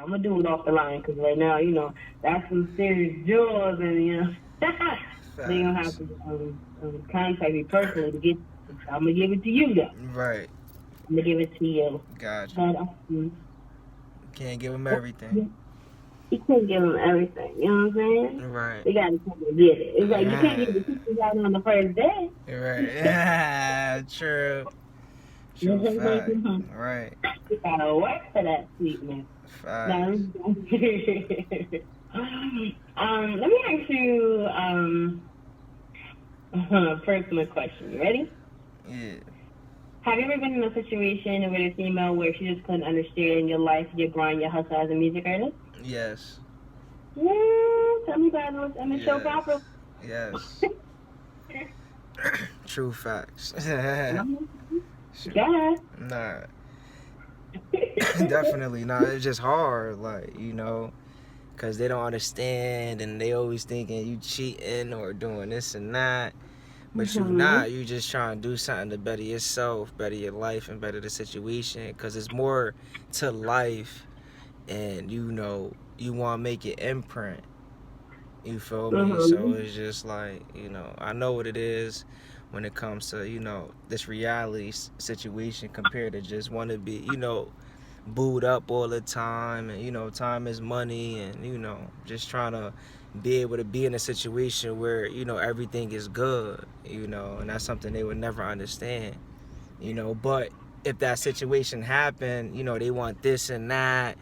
I'm gonna do it off the line because right now, that's some serious jaws, and they gonna have Facts. to contact me personally to get. I'm gonna give it to you though. Right. I'm gonna give it to you. Got you. But Can't give them everything. you can't give them everything. You know what I'm saying? Right. They gotta come and get it. It's like you can't Yeah. get the pieces out on the first day. Right. True. True fact. You Right. gotta work for that sweetness. Now, Facts. let me ask you a personal question. You ready? Yeah. Have you ever been in a situation with a female where she just couldn't understand your life, your grind, your hustle as a music artist? Yes. Yeah, tell me about it and the show Yes. proper. Yes. True facts. Shoot. Yeah. Nah. Definitely not. It's just hard, like, because they don't understand and they always thinking you cheating or doing this and that. But you Mhm. not. You just trying to do something to better yourself, better your life, and better the situation. Because it's more to life, and you want to make your imprint. You feel me? So Mhm. it's just like, I know what it is when it comes to, this reality situation compared to just want to be, booed up all the time. And, time is money. And, just trying to be able to be in a situation where, everything is good, and that's something they would never understand, But if that situation happened, they want this and that,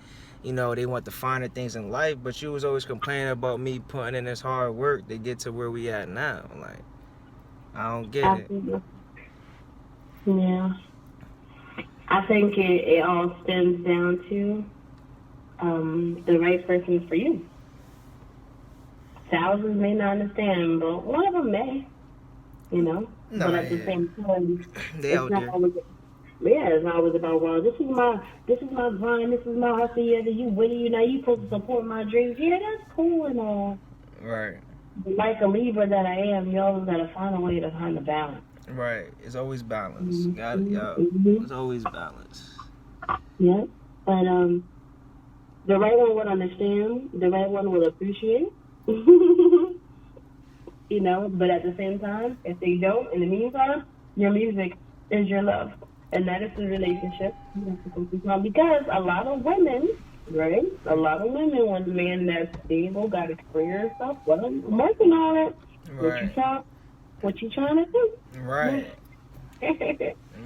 they want the finer things in life, but you was always complaining about me putting in this hard work to get to where we at now. Like, I don't get it. Absolutely. Yeah. I think it all stems down to the right person for you. Thousands may not understand, but one of them may. But Nah, at the yeah. same time, They it's out not there. always. Yeah, it's not always about, well, this is my grind, this is my hustle. Yeah, you winning, you supposed to support my dreams. Yeah, that's cool and all. Right. But like a Libra that I am, you always gotta find a way to find a balance. Right. It's always balance. Got it. Mm-hmm. Yeah. Mm-hmm. It's always balance. Yeah, but the right one would understand. The right one will appreciate. But at the same time, if they don't, in the meantime, your music is your love. And that is the relationship you have to focus on. Because a lot of women, right? A lot of women want a man that's stable, got a career and stuff. Well, I'm working on it. What you Right. try, what you trying to do? Right.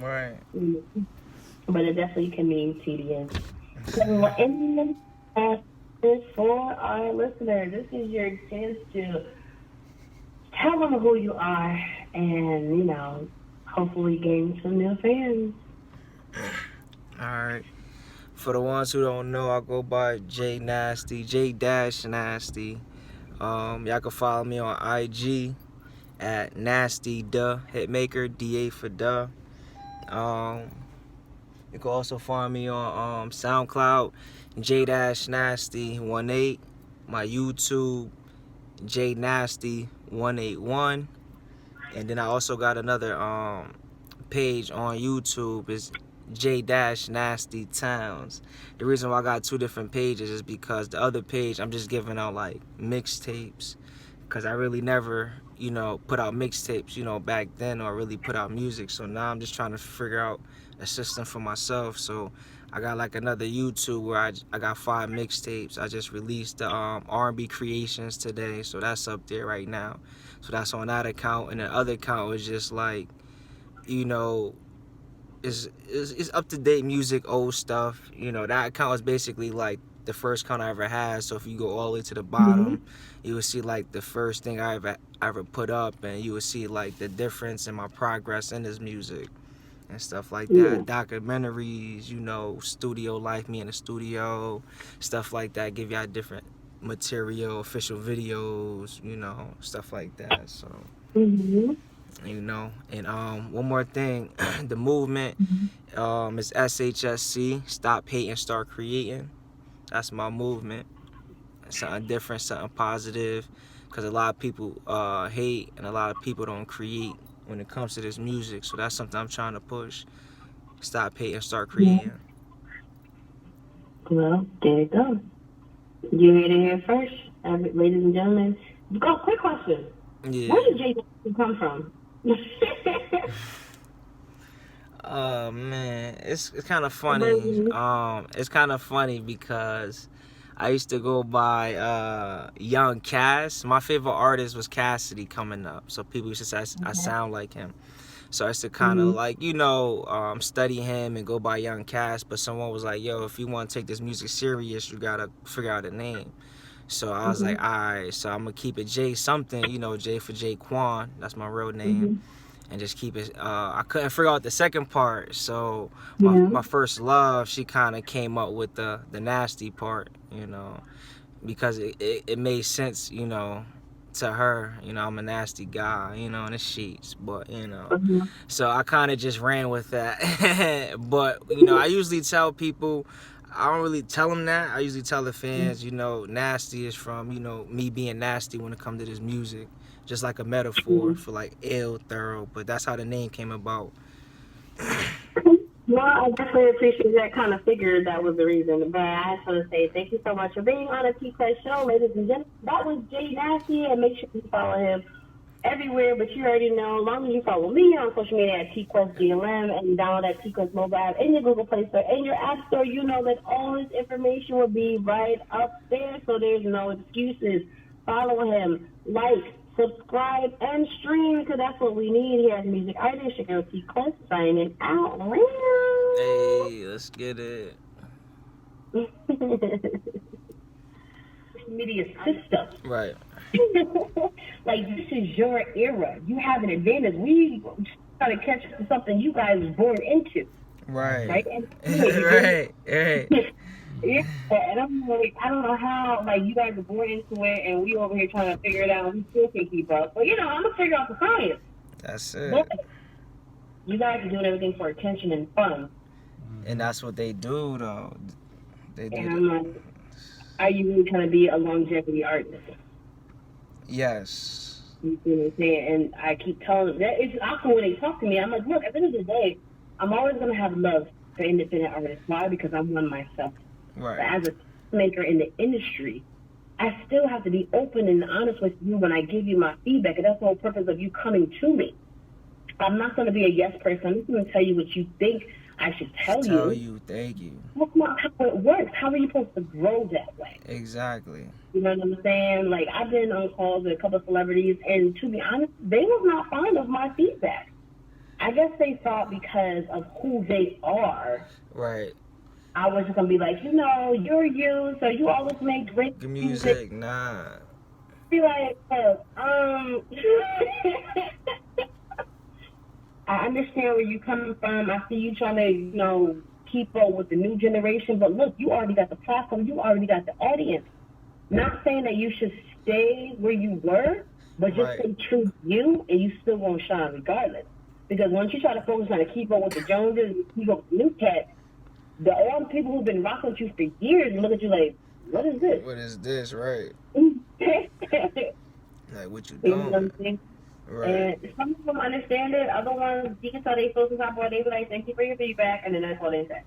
Right. But it definitely can mean tedious. So, any message for our listener? This is your chance to tell them who you are and, hopefully gain some new fans. All right. For the ones who don't know, I go by J Nasty, J Dash Nasty. Y'all can follow me on IG at Nasty Duh Hitmaker, DA for Duh. Um, you can also find me on SoundCloud, J Dash Nasty 18. My YouTube, J Nasty 181. And then I also got another page on YouTube is J Dash Nasty Towns. The reason why I got two different pages is because the other page I'm just giving out like mixtapes, because I really never put out mixtapes back then, or really put out music. So now I'm just trying to figure out a system for myself. So I got like another YouTube where I got 5 mixtapes. I just released the R&B Creations today, so that's up there right now. So that's on that account, and the other account was just like, you know, is up to date music, old stuff. That account is basically like the first account I ever had. So if you go all the way to the Mm-hmm. bottom, you will see like the first thing I ever put up, and you will see like the difference in my progress in this music and stuff like Yeah. that. Documentaries, studio life, me in the studio, stuff like that. Give y'all different material, official videos, stuff like that. So Mm-hmm. and one more thing, the movement is SHSC, Stop Hating, Start Creating. That's my movement. Something different, something positive, because a lot of people hate and a lot of people don't create when it comes to this music. So that's something I'm trying to push. Stop hating, start Yeah. creating. Well, there you go. You heard it here first, ladies and gentlemen. Go, quick question. Yeah. Where did Jay come from? Man, it's kind of funny. It's kind of funny because I used to go by Young Cass. My favorite artist was Cassidy coming up, so people used to say I sound like him. So I used to kind of like, study him and go by Young Cass. But someone was like, yo, if you want to take this music serious, you got to figure out a name. So I was like, all right, so I'm going to keep it Jay something, Jay for Jay Quan. That's my real name. And just keep it. I couldn't figure out the second part. So my first love, she kind of came up with the nasty part, because it made sense, to her, I'm a nasty guy, in the sheets, but so I kind of just ran with that. But I usually tell people, I don't really tell them that. I usually tell the fans, nasty is from me being nasty when it comes to this music, just like a metaphor for like ill, thorough. But that's how the name came about. Well, I definitely appreciate that. Kind of figured that was the reason. But I just want to say thank you so much for being on a T-Quest show, ladies and gentlemen. That was Jay Nasty, and make sure you follow him everywhere. But you already know, as long as you follow me on social media at T-Quest GLM and download that T-Quest mobile app in your Google Play Store and your App Store, you know that all this information will be right up there, so there's no excuses. Follow him, like, subscribe, and stream, because that's what we need here at Music Artist. Your girl T-Quest signing out. Hey, let's get it. Media sister. Right. Like, this is your era. You have an advantage. We try to catch up to something you guys were born into. Right. Right? And, right. yeah, and I'm like, I don't know how, like, you guys are born into it, and we over here trying to figure it out, and we still can't keep up. But, I'm going to figure out the science. That's it. But you guys are doing everything for attention and fun. And that's what they do, though. They do. And I'm like, are you really trying to be a longevity artist? Yes. You see what I'm saying? And I keep telling them that it's awkward when they talk to me. I'm like, look, at the end of the day, I'm always going to have love for independent artists. Why? Because I'm one myself. Right. But as a maker in the industry, I still have to be open and honest with you when I give you my feedback. And that's the whole purpose of you coming to me. I'm not going to be a yes person. I'm just going to tell you what you think I should tell you. Thank you. That's not how it works. How are you supposed to grow that way? Exactly. You know what I'm saying? Like, I've been on calls with a couple of celebrities, and to be honest, they was not fond of my feedback. I guess they thought because of who they are. Right. I was just going to be like, you're you, so you always make great music. Nah. Be like, I understand where you're coming from. I see you trying to, keep up with the new generation. But look, you already got the platform. You already got the audience. Not saying that you should stay where you were, but just stay true to you, and you still won't shine regardless. Because once you try to focus on to keep up with the Joneses, keep up with the new cats, all the people who've been rocking with you for years look at you like, what is this? What is this, right? Like, what you doing? You know what I'm saying? Right. And some of them understand it. Other ones, you can tell they feel some type of way. They be like, thank you for your feedback, and then that's all they say.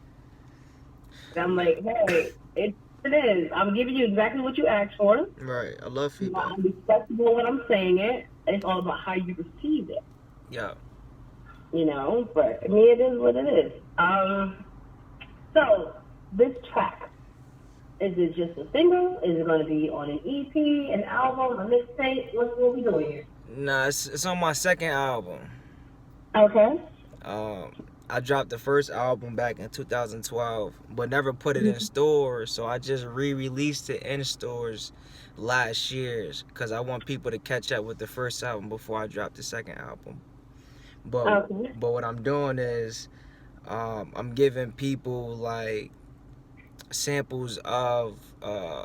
And I'm like, hey, it is. I'm giving you exactly what you asked for. Right. I love feedback. I'm respectful when I'm saying it. It's all about how you receive it. Yeah. But I mean, it is what it is. So, this track, is it just a single? Is it going to be on an EP, an album, a mixtape? What are we doing here? Nah, it's on my second album. Okay. I dropped the first album back in 2012, but never put it in stores, so I just re-released it in stores last year because I want people to catch up with the first album before I drop the second album. But what I'm doing is I'm giving people like samples of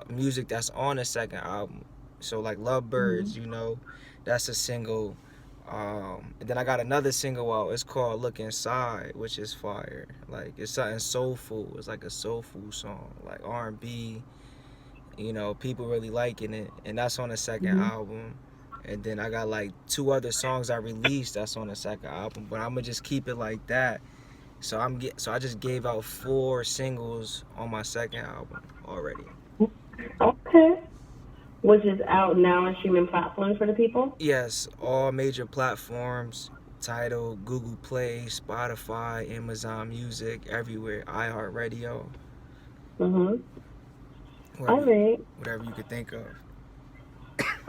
music that's on the second album. So like Lovebirds, that's a single. And then I got another single out. It's called Look Inside, which is fire. Like, it's something soulful. It's like a soulful song, like R&B. People really liking it, and that's on the second album. And then I got like 2 other songs I released that's on the second album, but I'm gonna just keep it like that. So I just gave out 4 singles on my second album already. Okay. Which is out now on streaming platforms for the people? Yes, all major platforms, Tidal, Google Play, Spotify, Amazon Music, everywhere, iHeartRadio, Mm-hmm. All wherever right. whatever you could think of.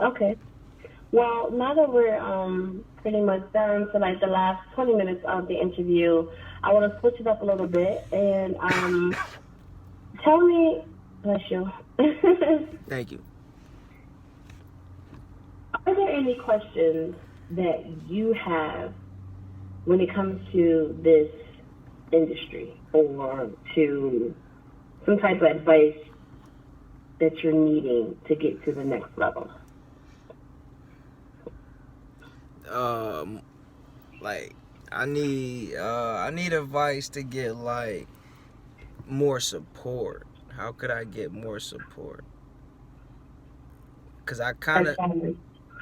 Okay. Well, now that we're pretty much down to like the last 20 minutes of the interview, I want to switch it up a little bit and tell me, bless you. Thank you. Are there any questions that you have when it comes to this industry or to some type of advice that you're needing to get to the next level? Like I need advice to get like more support. How could I get more support? Cause I kind of,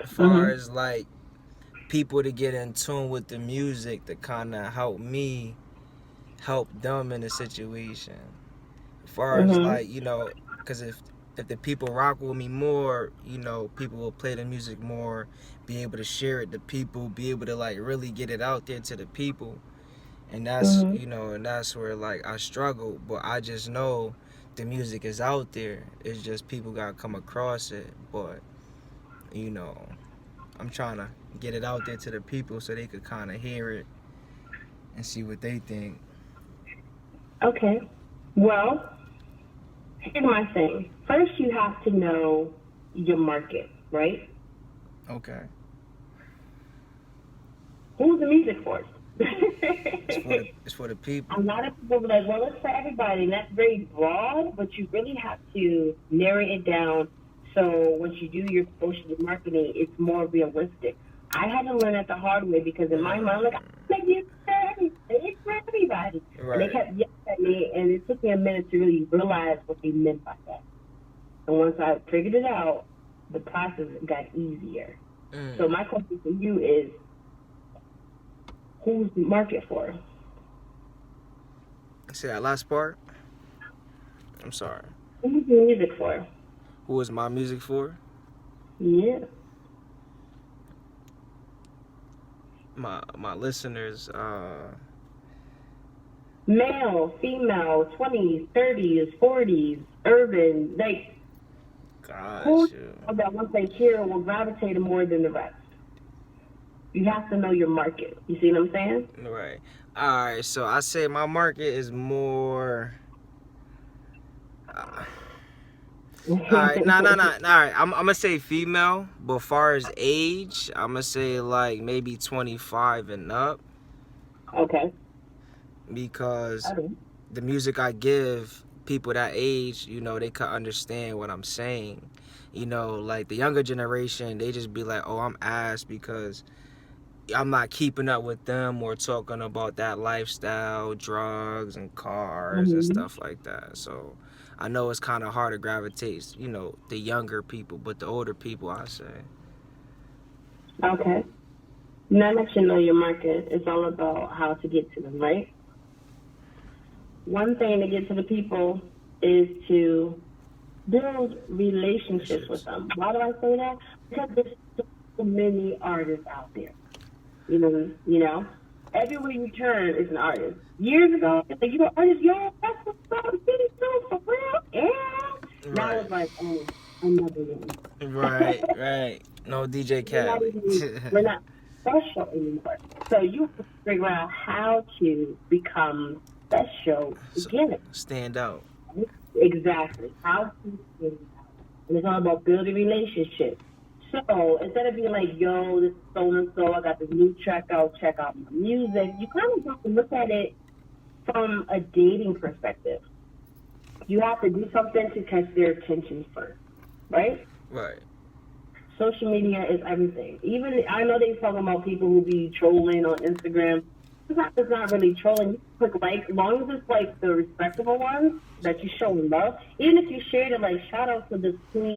as far Mm-hmm. as like people to get in tune with the music to kind of help me help them in the situation. As far as Mm-hmm. like, because if the people rock with me more, people will play the music more, be able to share it to people, be able to like really get it out there to the people. And that's, Mm-hmm. and that's where like I struggle, but I just know the music is out there. It's just people got to come across it, but you know, I'm trying to get it out there to the people so they could kind of hear it and see what they think. Okay. Well, here's my thing. First, you have to know your market, right? Okay. Who's the music for? It's for the people. A lot of people be like, well, it's for everybody, and that's very broad, but you really have to narrow it down so once you do your social marketing, it's more realistic. I had to learn that the hard way because in my mind, like, I'm like, it's for everybody. And they Right. kept yelling at me, and it took me a minute to really realize what they meant by that. And once I figured it out, the process got easier. So my question for you is, who's the market for? See that last part? I'm sorry. Who's the music for? Who is my music for? Yeah. My listeners, Male, female, 20s, 30s, 40s, urban, like, who that once they hear will gravitate more than the rest? You have to know your market. You see what I'm saying? Right. All right. So I say my market is more. All right. Nah. All right. I'm gonna say female, but far as age, I'm gonna say like maybe 25 and up. Okay. Because the music I give people that age, they can understand what I'm saying. Like the younger generation, they just be like, "Oh, I'm ass because I'm not keeping up with them or talking about that lifestyle, drugs and cars and stuff like that." So I know it's kind of hard to gravitate, the younger people, but the older people, I say. Okay. Now that you know your market, it's all about how to get to them, right? One thing to get to the people is to build relationships with them. Why do I say that? Because there's so many artists out there. You know, everywhere you turn is an artist. Years ago, it's like, artists, yo, that's what's up, for real, yeah. Right. Now it's like, oh, another one. Right. No DJ Khaled. We're not special anymore. So you have to figure out how to become special again. Stand out. Exactly. How to stand out. And it's all about building relationships. So instead of being like, yo, this is so and so, I got this new track out, check out my music, you kind of have to look at it from a dating perspective. You have to do something to catch their attention first, right? Right. Social media is everything. Even I know they talking about people who be trolling on Instagram. It's not really trolling. You click like, as long as it's like the respectable ones that you show love. Even if you shared it, like shout out to this queen